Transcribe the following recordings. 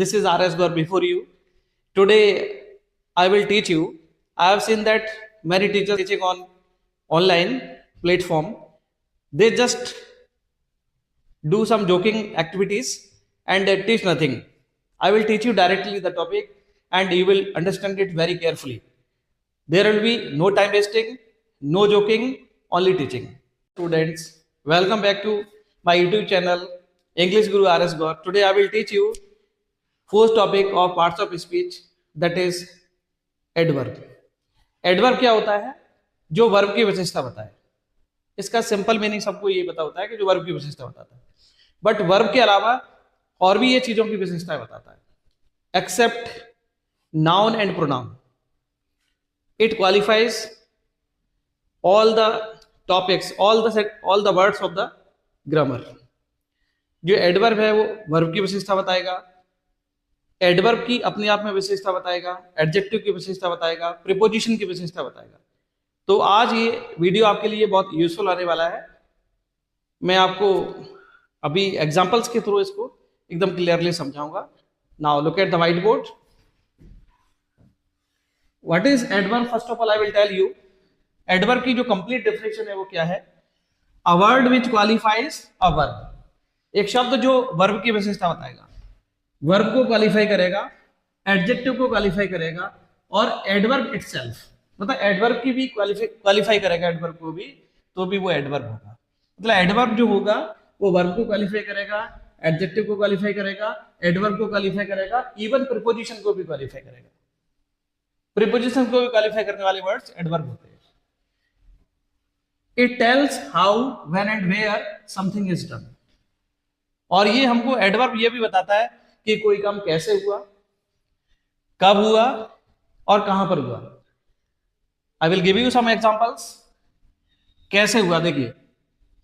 This is RS Gaur before you. Today I will teach you. I have seen that many teachers teaching on online platform. They just do some joking activities and they teach nothing. I will teach you directly the topic and you will understand it very carefully. There will be no time wasting, no joking, only teaching. Students, welcome back to my YouTube channel English Guru RS Gaur. Today I will teach you fourth topic of parts of speech, that is adverb. Adverb क्या होता है? जो verb की विशेषता बताए. इसका simple meaning सबको ये पता होता है कि जो वर्ब की विशेषता बताता है, बट वर्ब के अलावा और भी ये चीजों की विशेषताएं बताता है. Except noun and pronoun, it qualifies all the topics, all the words of the grammar. जो एडवर्ब है वो वर्ब की विशेषता बताएगा, एडवर्ब की अपने आप में विशेषता बताएगा, एडजेक्टिव की विशेषता बताएगा, प्रीपोजिशन की विशेषता बताएगा. तो आज ये वीडियो आपके लिए बहुत यूजफुल आने वाला है. मैं आपको अभी एग्जांपल्स के थ्रू इसको एकदम क्लियरली समझाऊंगा. Now look at the whiteboard. What is adverb? First of all I will tell you. Adverb की जो कंप्लीट डेफिनेशन है वो क्या है? A word which qualifies a verb. एक शब्द जो वर्ब की विशेषता बताएगा, वर्ब को क्वालिफाई करेगा, एडजेक्टिव को क्वालिफाई करेगा और एडवर्ब इटसेल्फ, मतलब एडवर्ब की भी क्वालिफाई करेगा, एडवर्ब को भी, तो भी वो एडवर्ब होगा. मतलब एडवर्ब जो होगा वो वर्ब को क्वालिफाई करेगा, एडजेक्टिव को क्वालिफाई करेगा, एडवर्ब को क्वालिफाई करेगा, इवन प्रीपोजिशन को भी क्वालिफाई करेगा. प्रीपोजिशन को भी क्वालिफाई करने वाले वर्ड्स एडवर्ब होते हैं. It tells how, when and where something is done. और ये हमको एडवर्ब ये भी बताता है कि कोई काम कैसे हुआ, कब हुआ और कहां पर हुआ. I will give you some examples. कैसे हुआ? देखिए,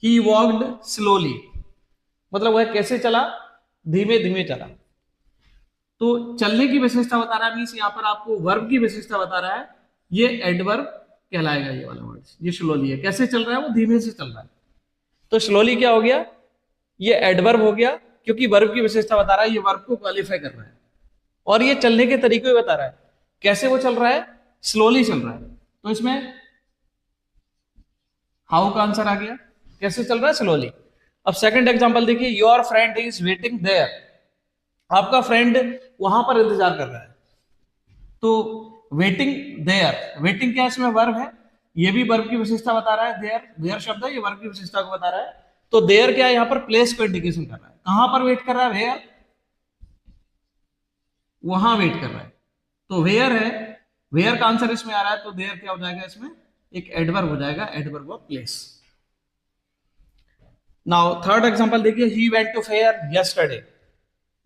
ही वॉक्ड स्लोली, मतलब वह कैसे चला? धीमे धीमे चला. तो चलने की विशेषता बता रहा है, मीन्स यहां पर आपको वर्ब की विशेषता बता रहा है. ये एडवर्ब कहलाएगा. ये वाला वर्ड, ये स्लोली है. कैसे चल रहा है? वो धीमे से चल रहा है. तो स्लोली क्या हो गया? ये एडवर्ब हो गया, क्योंकि वर्ब की विशेषता बता रहा है, ये वर्ब को क्वालिफाई कर रहा है. और ये चलने के तरीके बता रहा है, कैसे वो चल रहा है? स्लोली चल रहा है. तो इसमें हाउ का आंसर आ गया. कैसे चल रहा है? स्लोली. अब सेकंड एग्जांपल देखिए. Your friend is waiting there. आपका फ्रेंड वहां पर इंतजार कर रहा है. तो वेटिंग देयर, वेटिंग क्या है? इसमें वर्ब है, ये भी वर्ब की विशेषता बता रहा है. देयर, देयर शब्द है, ये वर्ब की विशेषता को बता रहा है. तो देयर क्या है? यहां पर प्लेस को इंडिकेशन कर रहा है. कहां पर वेट कर रहा है? वेयर, वहां वेट कर रहा है. तो वेयर है, वेयर का आंसर इसमें आ रहा है. तो देयर क्या हो जाएगा? इसमें एक एडवर्ब हो जाएगा, adverb of place. Now third example देखिए. He went to fair yesterday.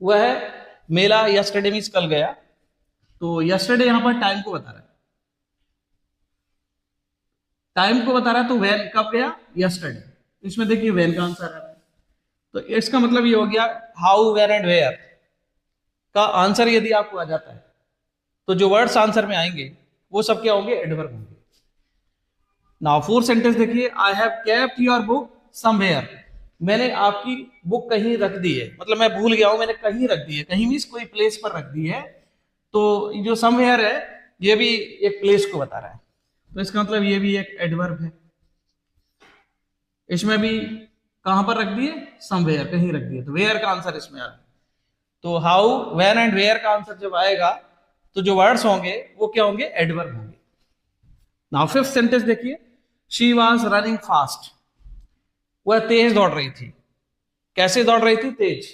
वह मेला यस्टरडे मींस कल गया. तो यस्टरडे यहां पर टाइम को बता रहा है, टाइम को बता रहा है. तो व्हेन, कब गया? यस्टरडे. इसमें देखिए व्हेन का आंसर आ रहा है. तो इसका मतलब ये हो गया, हाउ, वेयर एंड वेयर का आंसर यदि आपको आ जाता है, तो जो वर्ड्स आंसर में आएंगे वो सब क्या होंगे? एडवर्ब होंगे. नाउ फोर्थ सेंटेंस देखिए. I have kept your book somewhere. मैंने आपकी बुक कहीं रख दी है, मतलब मैं भूल गया हूं, मैंने कहीं रख दी है. कहीं मींस कोई प्लेस पर रख दी है. तो जो समवेयर है ये भी एक प्लेस को बता रहा है. तो इसका मतलब ये भी एक एडवर्ब है. इसमें भी कहां पर रख दिए? समवेयर, कहीं रख दिए. तो वेयर का आंसर इसमें आ रहा है. तो हाउ, व्हेन एंड वेयर का आंसर जब आएगा तो जो वर्ड्स होंगे वो क्या होंगे? एडवर्ब होंगे. नाउ फिफ्थ सेंटेंस देखिए. She was running fast. वह तेज दौड़ रही थी. कैसे दौड़ रही थी? तेज.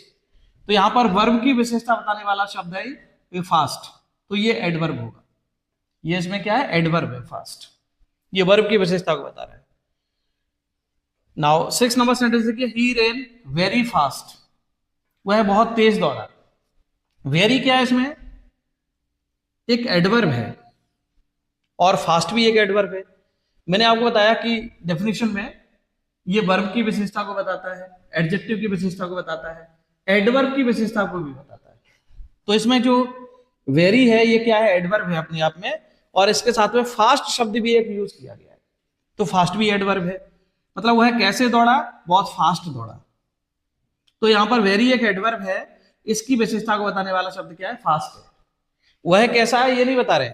तो यहां पर वर्ब की विशेषता बताने वाला शब्द है ये फास्ट. तो ये एडवर्ब होगा. ये इसमें क्या है? एडवर्ब है फास्ट. ये वर्ब की विशेषता को बता रहा है. नाउ सिक्स नंबर सेंटेंस देखिए. ही रेन वेरी फास्ट. वह बहुत तेज दौड़ा. वेरी क्या है? इसमें एक एडवर्ब है और फास्ट भी एक एडवर्ब है. मैंने आपको बताया कि डेफिनेशन में ये वर्ब की विशेषता को बताता है, एडजेक्टिव की विशेषता को बताता है, एडवर्ब की विशेषता को भी बताता है. तो इसमें जो वेरी है ये क्या है? एडवर्ब है अपने आप में. और इसके साथ में फास्ट शब्द भी एक यूज किया गया है. तो फास्ट भी एडवर्ब है. मतलब वह कैसे दौड़ा? बहुत फास्ट दौड़ा. तो यहां पर वेरी एक एडवर्ब है, इसकी विशेषता को बताने वाला शब्द क्या है? फास्ट है। वह कैसा है ये नहीं बता रहे,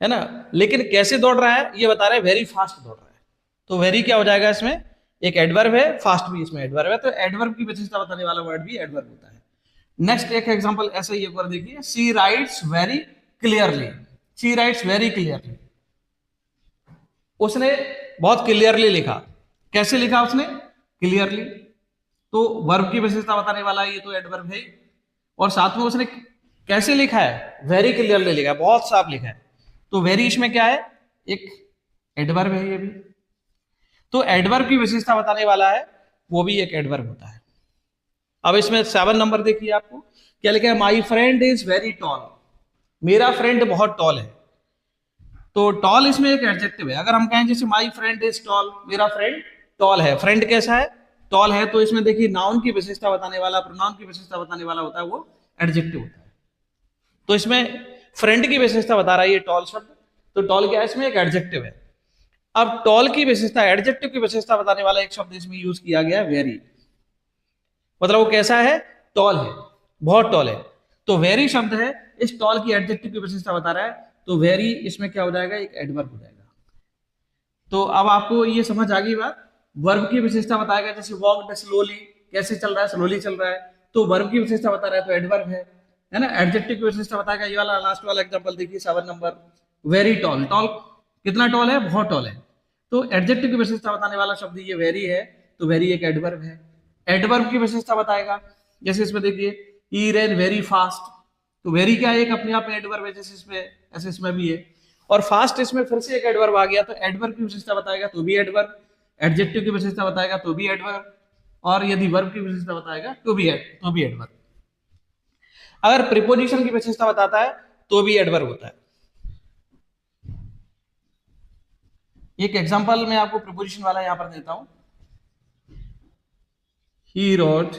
है ना, लेकिन कैसे दौड़ रहा है ये बता रहे हैं, वेरी फास्ट दौड़ रहा है। तो वेरी क्या हो जाएगा इसमें? एक एडवर्ब है, फास्ट भी इसमें एडवर्ब है, तो एडवर्ब की विशेषता बताने वाला वर्ड भी एडवर्ब होता है। नेक्स्ट एक एग्जांपल ऐसा ही एक बार देखिए, she writes very clearly. She writes very clearly, उसने बहुत क्लियरली लिखा। कैसे लिखा उसने? क्लियरली। तो वर्ब की विशेषता बताने वाला ये तो एडवर्ब है, और साथ में उसने कैसे लिखा है? वेरी क्लियरली लिखा है, बहुत साफ लिखा है। तो वेरी इसमें क्या है? एक एडवर्ब है ये भी। तो एडवर्ब की विशेषता बताने वाला है वो भी एक एडवर्ब होता है। अब इसमें 7 नंबर देखिए, आपको क्या लिखा है? My friend is very tall. मेरा फ्रेंड बहुत टॉल है। तो टॉल इसमें एक एडजेक्टिव है। अगर हम कहें जैसे माई फ्रेंड इज टॉल, मेरा फ्रेंड टॉल है, फ्रेंड कैसा है? टॉल है। तो इसमें देखिए नाउन की विशेषता बताने वाला, प्रोनाउन की विशेषता बताने वाला होता है वो एडजेक्टिव होता है। तो इसमें फ्रेंड की विशेषता बता रहा है ये टॉल शब्द, तो टॉल क्या है? इसमें एक एडजेक्टिव है। अब टॉल की विशेषता, एडजेक्टिव की विशेषता बताने वाला एक शब्द इसमें यूज किया गया है, वेरी। मतलब वो कैसा है? टॉल है, बहुत टॉल है। तो वेरी शब्द है, इस टॉल की एडजेक्टिव की विशेषता बता रहा है, तो वेरी इसमें क्या हो जाएगा? एक एडवर्ब हो जाएगा। तो अब आपको ये समझ आ गई बात। वर्ब की विशेषता बताएगा, जैसे वॉकड स्लोली, कैसे चल रहा है? स्लोली चल रहा है। तो वर्ब की विशेषता बता रहा है तो एडवर्ब है ना। एडजेक्टिव की विशेषता बताएगा, ये वाला लास्ट वाला एग्जांपल देखिए 7 नंबर, वेरी टॉल। टॉल कितना टॉल है? बहुत टॉल है। तो एडजेक्टिव की विशेषता बताने वाला शब्द ये वेरी है, तो वेरी एक एडवर्ब है। एडवर्ब की विशेषता बताएगा, जैसे इसमें देखिए ही रैन वेरी फास्ट। तो वेरी क्या है? एक अपने आप में एडवर्ब है, जैसे इसमें ऐसे इसमें भी है। और फास्ट इसमें फिर से एक एडवर्ब आ गया, तो एडवर्ब की विशेषता बताएगा तो भी एडवर्ब, एडजेक्टिव की विशेषता बताएगा तो भी एडवर्ब, और यदि वर्ब की विशेषता बताएगा तो भी एडवर्ब। अगर प्रीपोजिशन की विशेषता बताता है तो भी एडवर्ब होता है। एक एग्जांपल मैं आपको प्रीपोजिशन वाला यहां पर देता हूं। He wrote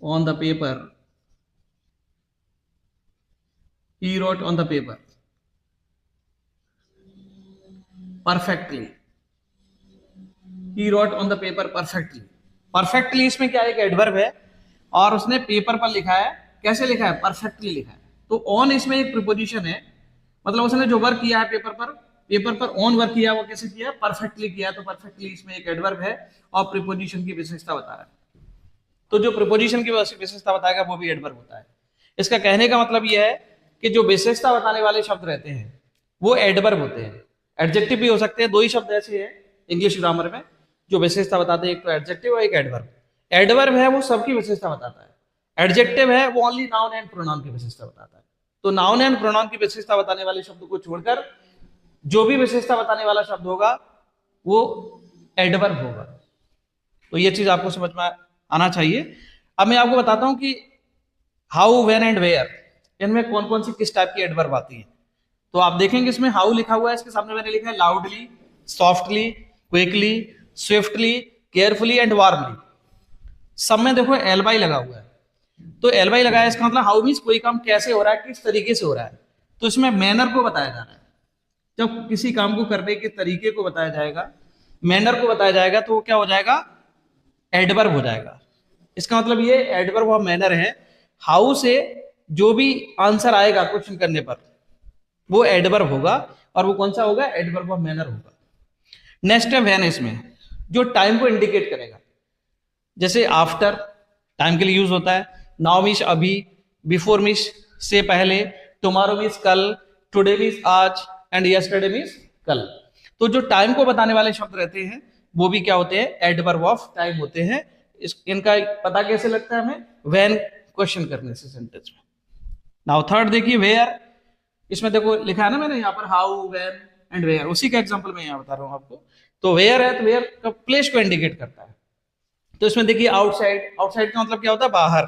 on the paper. He wrote on the paper perfectly. He wrote on the paper perfectly. Perfectly इसमें क्या है? एक एडवर्ब है, और उसने पेपर पर लिखा है। कैसे लिखा है? परफेक्टली लिखा है। तो ऑन इसमें एक प्रीपोजिशन है, मतलब उसने जो वर्क किया है पेपर पर ऑन वर्क किया, वो कैसे किया? परफेक्टली किया। तो परफेक्टली इसमें एक एडवर्ब है, और प्रीपोजिशन की विशेषता बता रहा है। तो जो प्रीपोजिशन की विशेषता बताएगा वो भी एडवर्ब होता है। इसका कहने का मतलब यह है कि जो विशेषता बताने वाले शब्द रहते हैं वो एडवर्ब होते हैं। एडजेक्टिव भी हो सकते हैं। 2 ही शब्द ऐसे हैं इंग्लिश ग्रामर में जो विशेषता बताते हैं, एक तो एडजेक्टिव और एक एडवर्ब। एडवर्ब है वो सबकी विशेषता बताता है, एडजेक्टिव है वो ओनली नाउन एंड प्रोनाउन की विशेषता बताता है। तो नाउन एंड प्रोनाउन की विशेषता बताने वाले शब्द को छोड़कर जो भी विशेषता बताने वाला शब्द होगा वो एडवर्ब होगा। तो ये चीज आपको समझ में आना चाहिए। अब मैं आपको बताता हूं कि हाउ, व्हेन एंड वेयर, इनमें कौन कौन सी किस टाइप की एडवर्ब आती है। तो आप देखेंगे इसमें हाउ लिखा हुआ है, इसके सामने मैंने लिखा है loudly, softly, quickly, swiftly, carefully and warmly. सब में देखो एल बाई लगा हुआ है। तो एल बाई लगाया, इसका मतलब हाउ मीन्स कोई काम कैसे हो रहा है, किस तरीके से हो रहा है। तो इसमें मैनर को बताया जा रहा है। जब किसी काम को करने के तरीके को बताया जाएगा, मैनर को बताया जाएगा, तो वो क्या हो जाएगा? एडवर्ब हो जाएगा। इसका मतलब ये एडवर्ब और मैनर है। हाउ से जो भी आंसर आएगा क्वेश्चन करने पर वो एडवर्ब होगा, और वो कौन सा होगा? एडवर्ब और मैनर होगा। नेक्स्ट है व्हेन, इसमें जो टाइम को इंडिकेट करेगा, जैसे आफ्टर टाइम के लिए यूज होता है, नाउ मीन्स अभी, बिफोर मीन्स से पहले, टुमारो मीन्स कल, टुडे मीन्स आज, एंड यस्टरडे मीन्स कल। तो जो टाइम को बताने वाले शब्द रहते हैं वो भी क्या होते हैं? एडवर्ब ऑफ टाइम होते हैं। इनका पता कैसे लगता है हमें? व्हेन क्वेश्चन करने से सेंटेंस में। नाउ थर्ड देखिए वेयर। इसमें देखो लिखा है ना मैंने यहाँ पर हाउ, व्हेन एंड वेयर, उसी का एग्जांपल मैं यहाँ बता रहा हूँ आपको। तो वेयर है, तो वेयर का प्लेस को इंडिकेट करता है। तो इसमें देखिए आउटसाइड, आउटसाइड का मतलब क्या होता है? बाहर,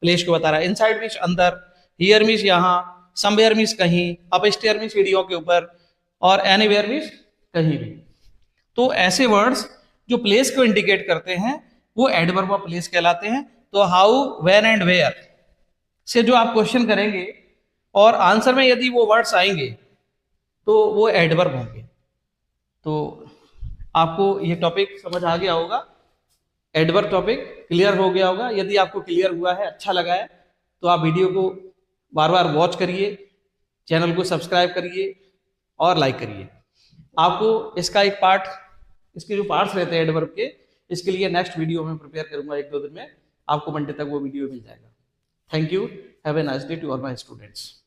प्लेस को बता रहा है। इनसाइड मीन्स अंदर, हियर मीन्स यहाँ, समवेयर मीन्स कहीं, अपस्टेयर मीन्स सीढ़ियों के ऊपर, और एनीवेयर मीन्स कहीं भी। तो ऐसे वर्ड्स जो प्लेस को इंडिकेट करते हैं वो एडवर्ब ऑफ प्लेस कहलाते हैं। तो हाउ, व्हेन एंड वेयर से जो आप क्वेश्चन करेंगे और आंसर में यदि वो वर्ड्स आएंगे तो वो एडवर्ब होंगे। तो आपको ये टॉपिक समझ आ गया होगा। एडवर्ब टॉपिक क्लियर हो गया होगा। यदि आपको क्लियर हुआ है, अच्छा लगा है, तो आप वीडियो को बार बार वॉच करिए, चैनल को सब्सक्राइब करिए और लाइक करिए। आपको इसका एक पार्ट, इसके जो पार्ट्स रहते हैं एडवर्ब के, इसके लिए नेक्स्ट वीडियो में प्रिपेयर करूंगा, 1-2 दिन में आपको मंडे तक वो वीडियो मिल जाएगा। Thank you, have a nice day to all my students.